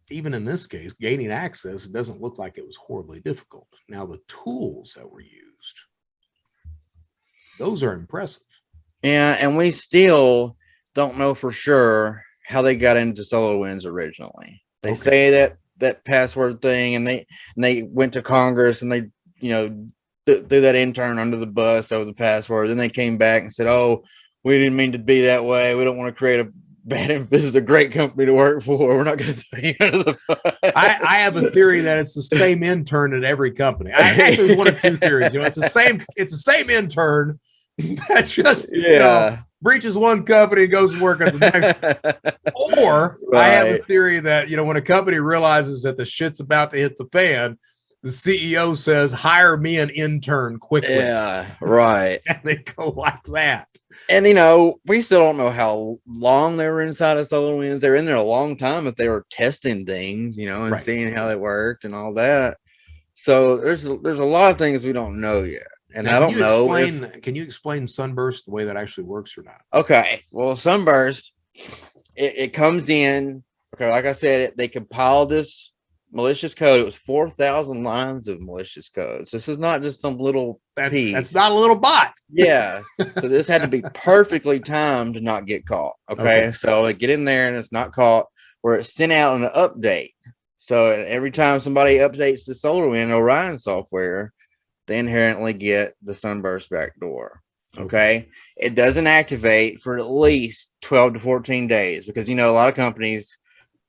even in this case, gaining access, it doesn't look like it was horribly difficult. Now, the tools that were used, those are impressive. Yeah, and we still don't know for sure how they got into SolarWinds originally. They say that password thing, and they went to Congress and they threw that intern under the bus over the password. Then they came back and said, "Oh, we didn't mean to be that way. We don't want to create a bad. This is a great company to work for. We're not going to throw you under the bus." I have a theory that it's the same intern at every company. Actually, there's one of two theories. It's the same intern that just breaches one company and goes to work at the next. Or I have a theory that when a company realizes that the shit's about to hit the fan, the CEO says, "Hire me an intern quickly." Yeah, right. And they go like that. And we still don't know how long they were inside of SolarWinds. They were in there a long time if they were testing things, and seeing how they worked and all that. So there's a lot of things we don't know yet. And now, I don't know. Can you explain Sunburst the way that actually works or not? Okay. Well, Sunburst, it comes in. Okay, like I said, they compiled this malicious code. It was 4,000 lines of malicious code. So this is not just some little piece. That's not a little bot. Yeah. So this had to be perfectly timed to not get caught. Okay. So they get in there and it's not caught, where it's sent out an update. So every time somebody updates the SolarWinds Orion software, they inherently get the Sunburst backdoor. Okay. It doesn't activate for at least 12 to 14 days, because a lot of companies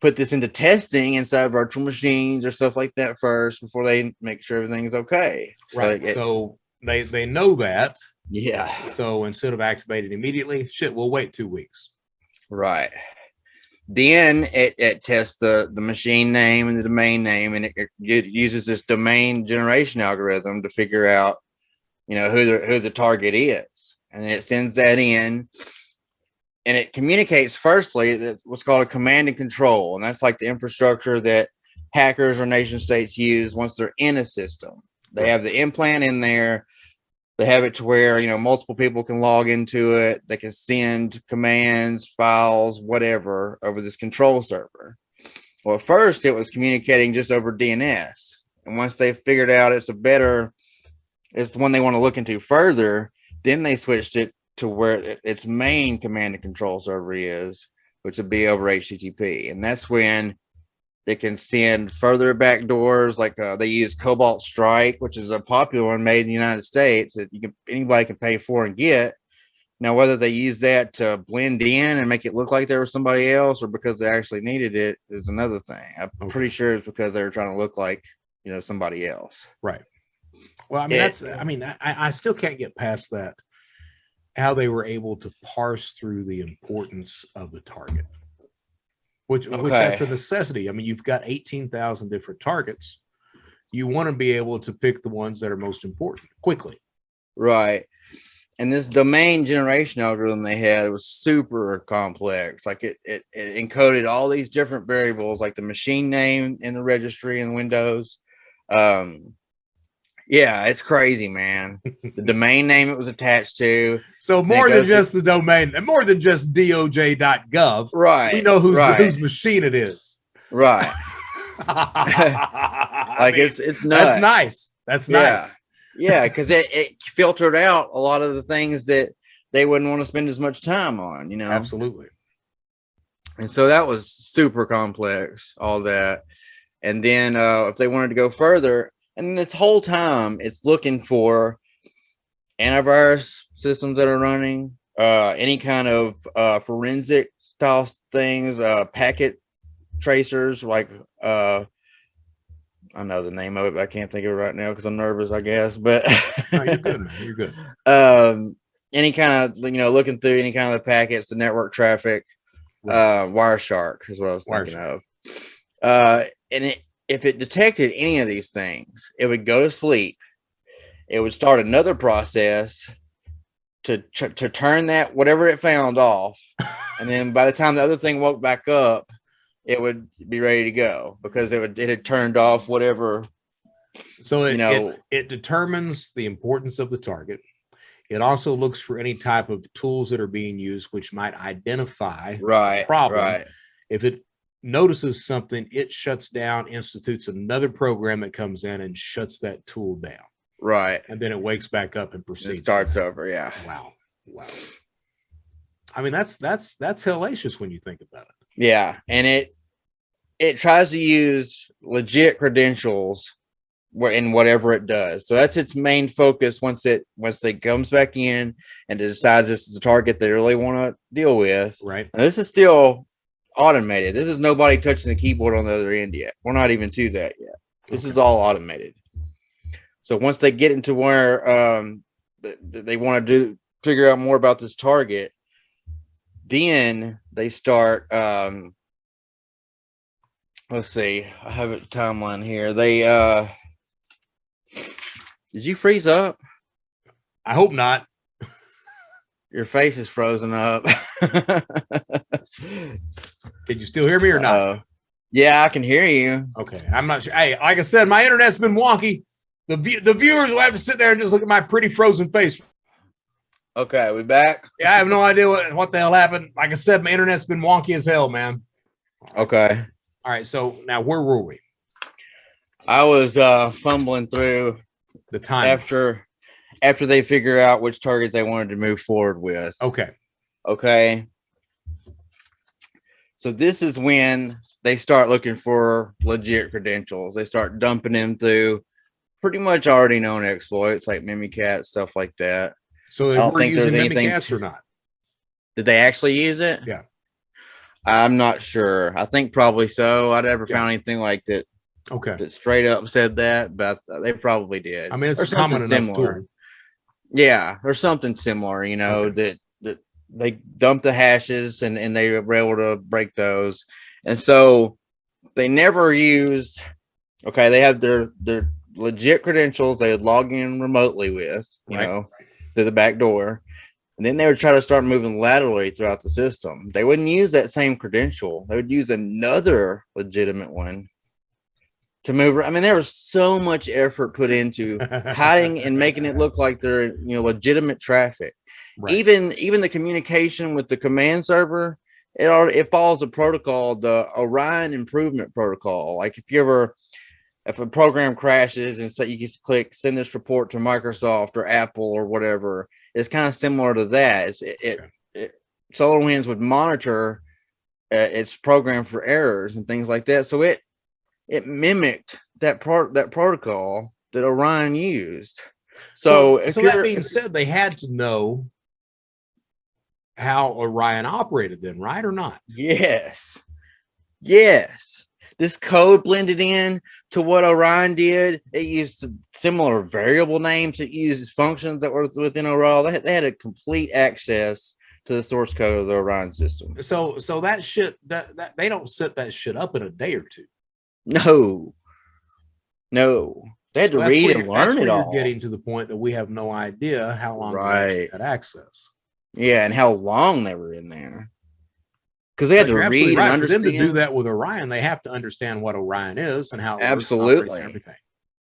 put this into testing inside virtual machines or stuff like that first before they make sure everything's okay. Right. So they know that. Yeah. So instead of activating immediately, we'll wait 2 weeks. Right. Then it tests the machine name and the domain name, and it uses this domain generation algorithm to figure out, who the target is, and then it sends that in, and it communicates firstly that what's called a command and control, and that's like the infrastructure that hackers or nation states use once they're in a system. They have the implant in there. They have it to where, multiple people can log into it. They can send commands, files, whatever over this control server. Well, at first it was communicating just over DNS. And once they figured out it's the one they want to look into further, then they switched it to where its main command and control server is, which would be over HTTP. And that's when they can send further backdoors, like they use Cobalt Strike, which is a popular one made in the United States that anybody can pay for and get. Now, whether they use that to blend in and make it look like there was somebody else, or because they actually needed it, is another thing. I'm pretty sure it's because they were trying to look like somebody else. Right. Well, I still can't get past that. How they were able to parse through the importance of the target. Which that's a necessity. You've got 18,000 different targets. You want to be able to pick the ones that are most important quickly. Right. And this domain generation algorithm they had was super complex. Like it encoded all these different variables, like the machine name in the registry in Windows. Yeah, it's crazy, man. The domain name it was attached to. So more than just the domain, and more than just doj.gov. Right. We know whose machine it is. Right. It's nuts. That's nice. That's nice. Yeah, because it filtered out a lot of the things that they wouldn't want to spend as much time on, Absolutely. And so that was super complex, all that. And then if they wanted to go further, and this whole time it's looking for antivirus systems that are running, any kind of forensic style things, packet tracers, like I know the name of it, but I can't think of it right now because I'm nervous, I guess. But no, you're good, man. You're good. Any kind of, looking through any kind of the packets, the network traffic, Right. Wireshark is what I was thinking of. And if it detected any of these things, it would go to sleep. It would start another process to turn that whatever it found off, and then by the time the other thing woke back up, it would be ready to go because it had turned off whatever. So it determines the importance of the target. It also looks for any type of tools that are being used, which might identify the problem. Right. If it notices something, it shuts down, institutes another program that comes in and shuts that tool down. Right. And then it wakes back up and proceeds. It starts over. Yeah. Wow. I mean, that's hellacious when you think about it. Yeah. And it tries to use legit credentials in whatever it does. So that's its main focus once it comes back in and it decides this is a target they really want to deal with. Right. And this is still automated. This is nobody touching the keyboard on the other end yet. We're not even to that yet. This is all automated. So once they get into where they want to figure out more about this target, then they start. Let's see. I have a timeline here. They did you freeze up? I hope not. Your face is frozen up. Can you still hear me or not? Yeah, I can hear you. Okay, I'm not sure. Hey, like I said, my internet's been wonky. The viewers will have to sit there and just look at my pretty frozen face. Okay, we back? Yeah, I have no idea what the hell happened. Like I said, my internet's been wonky as hell, man. Okay. All right, so now where were we? I was fumbling through the time after they figure out which target they wanted to move forward with. Okay. So this is when they start looking for legit credentials. They start dumping them through pretty much already known exploits like Mimikat, stuff like that. So they were using Mimikatz or not? Did they actually use it? Yeah. I'm not sure. I think probably so. I never found anything like that. Okay. That straight up said that, but they probably did. I mean, it's a common enough tool. Yeah, or something similar, that they dumped the hashes and they were able to break those. And so they never used, they have their legit credentials they would log in remotely with, through the back door. And then they would try to start moving laterally throughout the system. They wouldn't use that same credential. They would use another legitimate one to move. I mean, there was so much effort put into hiding and making it look like they're, legitimate traffic. Right. Even the communication with the command server, it follows a protocol, the Orion Improvement Protocol. Like if a program crashes and so you can click send this report to Microsoft or Apple or whatever, it's kind of similar to that. Solarwinds would monitor its program for errors and things like that. So it mimicked that protocol that Orion used. So that being said, they had to know how Orion operated then, right or not? Yes. This code blended in to what Orion did. It used similar variable names. It used functions that were within Orion. They had a complete access to the source code of the Orion system. So that shit that they don't set that shit up in a day or two. No. They had to read and learn it all. You're getting to the point that we have no idea how long they had access. Yeah, and how long they were in there. Because they had to read and understand. For them to do that with Orion, they have to understand what Orion is and how it absolutely works and everything.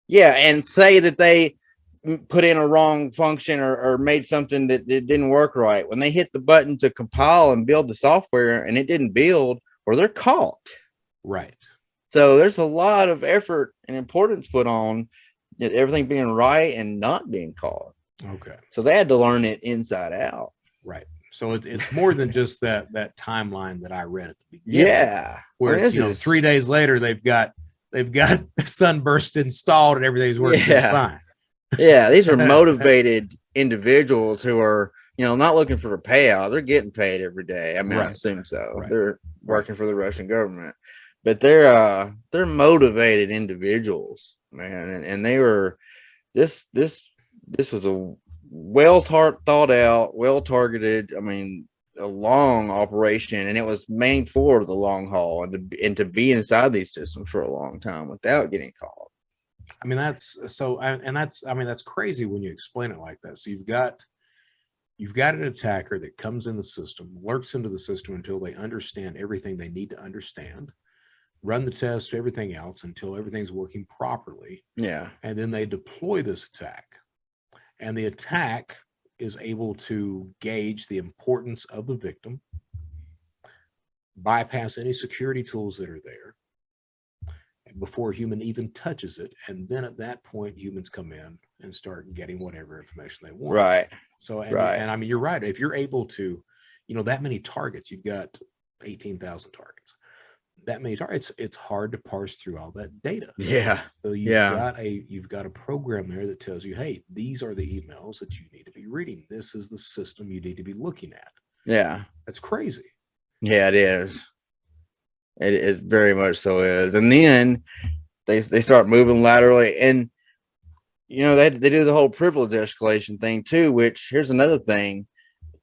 Yeah, and say that they put in a wrong function or made something that didn't work right. When they hit the button to compile and build the software and it didn't build, or they're caught. Right. So there's a lot of effort and importance put on everything being right and not being caught. Okay. So they had to learn it inside out. Right. So it's more than just that timeline that I read at the beginning. Yeah. Where it's, 3 days later they've got Sunburst installed and everything's working just fine. Yeah, these are motivated individuals who are, not looking for a payout. They're getting paid every day. I mean, I assume so. Right. They're working for the Russian government. but they're motivated individuals, man, and they were this was a thought out, well targeted. I mean, a long operation, and it was made for the long haul and to be inside these systems for a long time without getting caught. I mean, that's crazy when you explain it like that. So you've got an attacker that comes in the system, lurks into the system until they understand everything they need to understand, run the test, everything else until everything's working properly. Yeah. And then they deploy this attack. And the attack is able to gauge the importance of the victim, bypass any security tools that are there before a human even touches it. And then at that point, humans come in and start getting whatever information they want. Right. So, and I mean, you're right. If you're able to, that many targets, you've got 18,000 targets. That many targets, it's hard to parse through all that data. Yeah. So you've got a program there that tells you, hey, these are the emails that you need to be reading. This is the system you need to be looking at. Yeah. That's crazy. Yeah, it is. It very much so is. And then they start moving laterally, and they do the whole privilege escalation thing too, which here's another thing.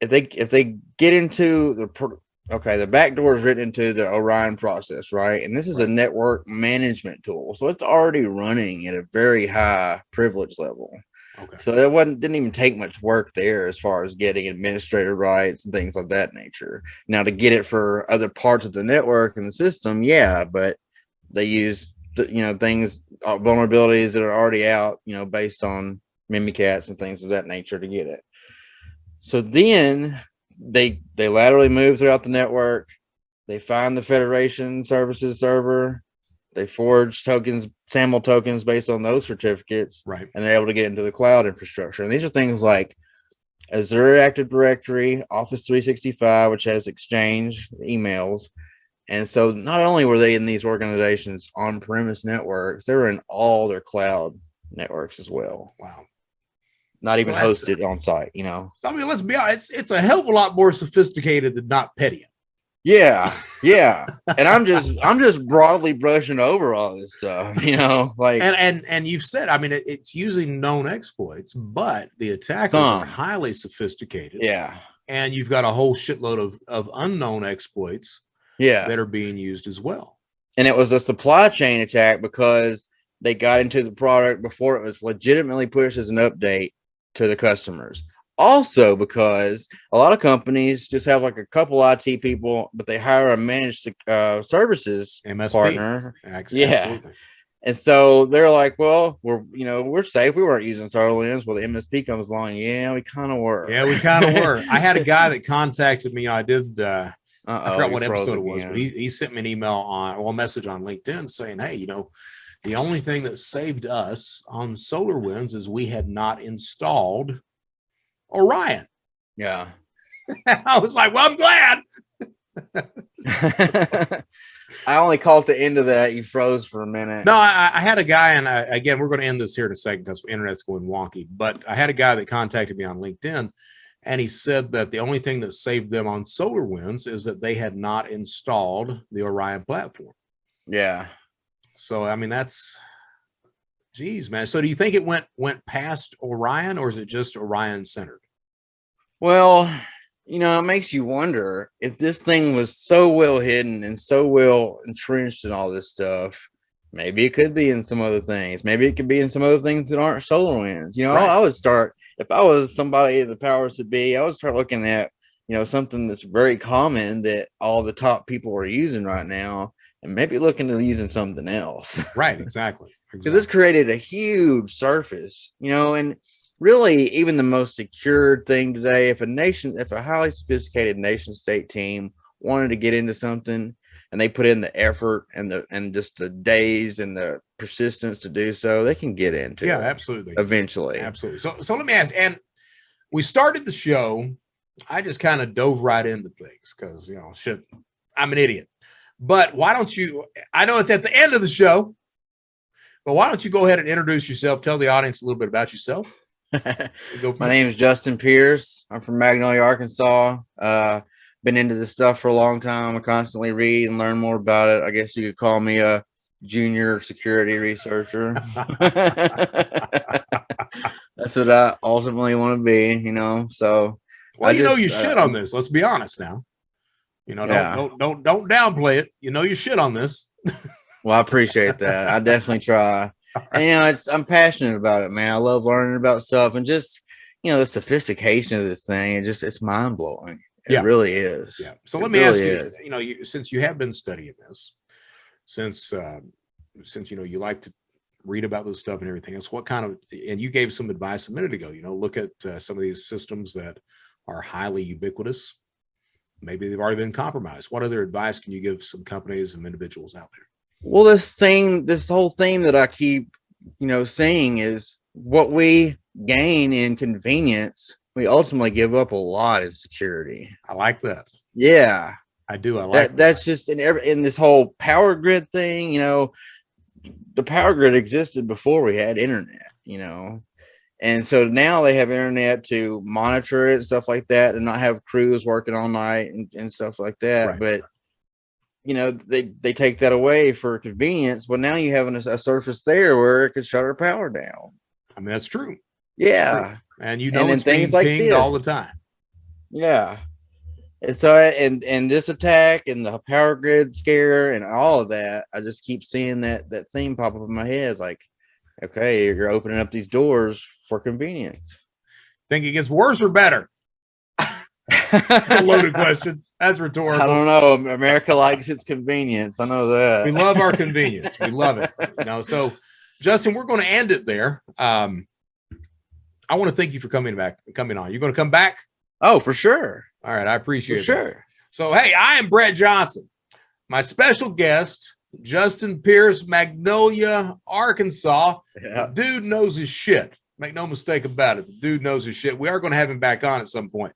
If they get into the back door is written into the Orion process, right? And this is a network management tool. So it's already running at a very high privilege level. Okay. So didn't even take much work there as far as getting administrator rights and things of that nature. Now to get it for other parts of the network and the system, yeah, but they use things, vulnerabilities that are already out, based on Mimikatz and things of that nature to get it. So then they laterally move throughout the network. They find the Federation Services server. They forge tokens, SAML tokens based on those certificates, right? And they're able to get into the cloud infrastructure. And these are things like Azure Active Directory, Office 365, which has Exchange emails. And so not only were they in these organizations on-premise networks, they were in all their cloud networks as well. Wow. Not even hosted on site, I mean, let's be honest, it's a hell of a lot more sophisticated than NotPetya. Yeah. And I'm just broadly brushing over all this stuff, like and you've said, I mean, it's using known exploits, but the attackers are highly sophisticated. Yeah. And you've got a whole shitload of unknown exploits that are being used as well. And it was a supply chain attack because they got into the product before it was legitimately pushed as an update to the customers. Also, because a lot of companies just have like a couple IT people, but they hire a managed services MSP partner. Absolutely. And so they're like, well, we're safe. We weren't using Solarwinds. Well, the MSP comes along. Yeah, we kind of were. I had a guy that contacted me. I did. I forgot what episode it was, but he sent me an email message on LinkedIn saying, hey, the only thing that saved us on SolarWinds is we had not installed Orion. Yeah. I was like, well, I'm glad. I only caught the end of that. You froze for a minute. No, I had a guy, and again, we're going to end this here in a second because the internet's going wonky. But I had a guy that contacted me on LinkedIn, and he said that the only thing that saved them on SolarWinds is that they had not installed the Orion platform. Yeah. So, I mean, that's, geez, man. So do you think it went past Orion, or is it just Orion centered? Well, it makes you wonder if this thing was so well hidden and so well entrenched in all this stuff. Maybe it could be in some other things. Maybe it could be in some other things that aren't SolarWinds. Right. I would start, if I was somebody in the powers to be, I would start looking at, something that's very common that all the top people are using right now, and maybe looking at using something else. Right, exactly. So this created a huge surface, and really even the most secured thing today, if a highly sophisticated nation state team wanted to get into something and they put in the effort and just the days and the persistence to do so, they can get into it. Absolutely. Eventually. Absolutely. So let me ask, and we started the show, I just kind of dove right into things because, shit, I'm an idiot. But why don't you, I know it's at the end of the show, but why don't you go ahead and introduce yourself, tell the audience a little bit about yourself. My name is Justin Pierce. I'm from Magnolia, Arkansas. been into this stuff for a long time. I constantly read and learn more about it. I guess you could call me a junior security researcher. That's what I ultimately want to be, you know. So well, you know, you shit on this. Let's be honest now. You know, don't downplay it. You know, you shit on this. Well, I appreciate that. I definitely try. And you know, I'm passionate about it, man. I love learning about stuff, and just, you know, the sophistication of this thing. It's mind blowing. It really is. Yeah. So let me ask you. You know, since you have been studying this, since you know you like to read about this stuff and everything else, what kind of, and you gave some advice a minute ago. You know, look at some of these systems that are highly ubiquitous. Maybe they've already been compromised. What other advice can you give some companies and individuals out there? Well, this whole thing that I keep, you know, saying is what we gain in convenience, we ultimately give up a lot in security. I like that. Yeah, I do. I like that. That's just in this whole power grid thing. You know, the power grid existed before we had internet. You know, and so now they have internet to monitor it and stuff like that, and not have crews working all night and stuff like that. Right. But you know, they take that away for convenience. Well, now you have a surface there where it could shut our power down. I mean, that's true. Yeah. True. And you know, it's things being like pinged all the time. Yeah. And so, and this attack and the power grid scare and all of that, I just keep seeing that theme pop up in my head. Like, okay, you're opening up these doors for convenience. Think it gets worse or better? That's a loaded question. That's rhetorical. I don't know. America likes its convenience. I know that. We love our convenience. We love it. You know, so Justin, we're going to end it there. I want to thank you for coming on. You're going to come back? Oh, for sure. All right. I appreciate it. Sure. So, hey, I am Brett Johnson. My special guest, Justin Pierce, Magnolia, Arkansas. Yeah. The dude knows his shit. Make no mistake about it. The dude knows his shit. We are going to have him back on at some point.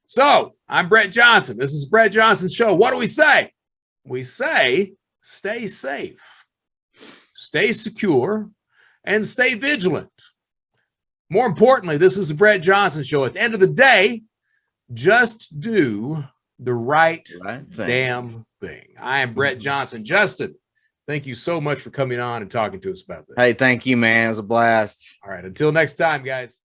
So I'm Brett Johnson. This is Brett Johnson's show. What do we say? We say stay safe, stay secure, and stay vigilant. More importantly, this is the Brett Johnson show. At the end of the day, just do the right damn thing. I am Brett Johnson. Justin, thank you so much for coming on and talking to us about this. Hey, thank you, man. It was a blast. All right. Until next time, guys.